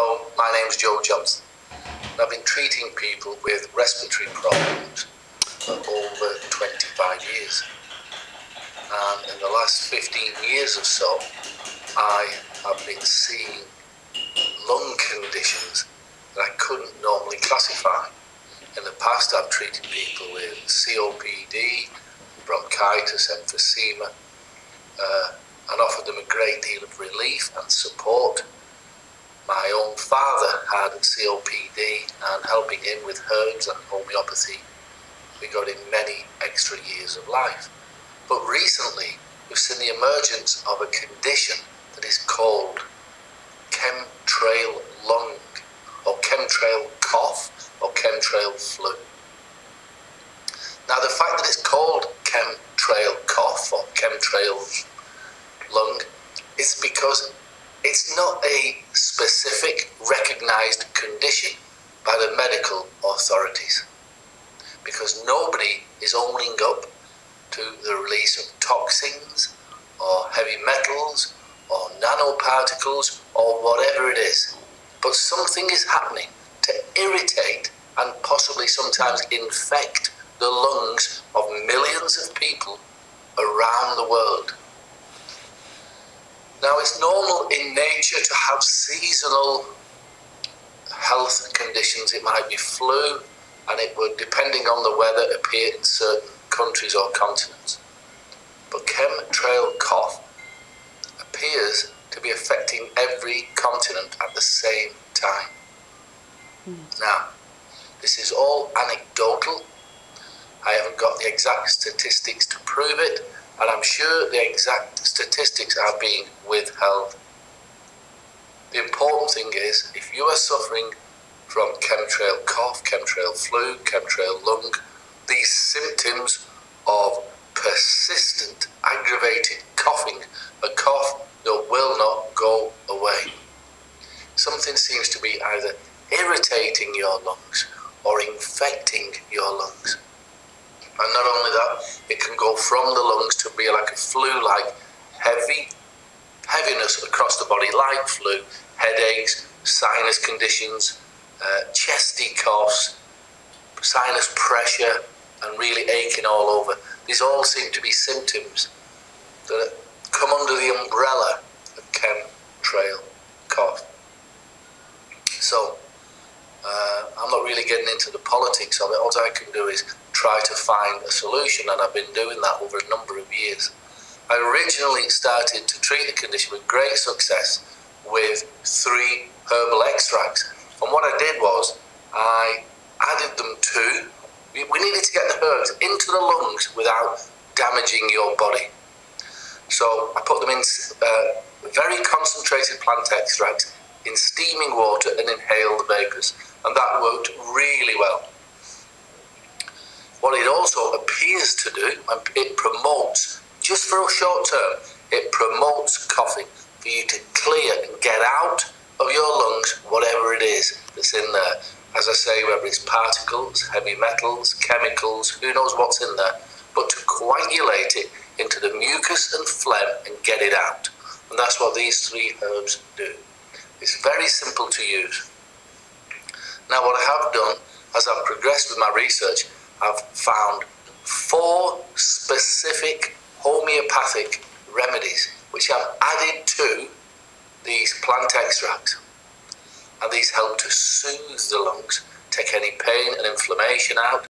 Hello, my name's Joe Johnson. I've been treating people with respiratory problems for over 25 years. And in the last 15 years or so, I have been seeing lung conditions that I couldn't normally classify. In the past, I've treated people with COPD, bronchitis, emphysema, and offered them a great deal of relief and support. My own father had COPD, and helping him with herbs and homeopathy, we got him many extra years of life. But recently, we've seen the emergence of a condition that is called chemtrail lung, or chemtrail cough, or chemtrail flu. Now, the fact that it's called chemtrail cough or chemtrail lung is because it's not a specific recognised condition by the medical authorities, because nobody is owning up to the release of toxins or heavy metals or nanoparticles or whatever it is. But something is happening to irritate and possibly sometimes infect the lungs of millions of people around the world. Now, it's normal in nature to have seasonal health conditions. It might be flu, and it would, depending on the weather, appear in certain countries or continents. But chemtrail cough appears to be affecting every continent at the same time. Now, this is all anecdotal. I haven't got the exact statistics to prove it, and I'm sure the exact statistics are being withheld. The important thing is, if you are suffering from chemtrail cough, chemtrail flu, chemtrail lung, these symptoms of persistent, aggravated coughing, a cough that will not go away. Something seems to be either irritating your lungs or infecting your lungs. And not only that, it can go from the lungs to be like a flu-like heaviness across the body, like flu, headaches, sinus conditions, chesty coughs, sinus pressure, and really aching all over. These all seem to be symptoms that come under the umbrella of chemtrail cough. So, I'm not really getting into the politics of it. All I can do is try to find a solution, and I've been doing that over a number of years. I originally started to treat the condition with great success with 3 herbal extracts. And what I did was I added them to, we needed to get the herbs into the lungs without damaging your body. So I put them in very concentrated plant extracts in steaming water and inhaled vapours, and that worked really well. What it also appears to do, and it promotes, just for a short term, it promotes coughing for you to clear and get out of your lungs whatever it is that's in there. As I say, whether it's particles, heavy metals, chemicals, who knows what's in there, but to coagulate it into the mucus and phlegm and get it out. And that's what these 3 herbs do. It's very simple to use. Now, what I have done, as I've progressed with my research, I've found 4 specific homeopathic remedies which I've added to these plant extracts. And these help to soothe the lungs, take any pain and inflammation out,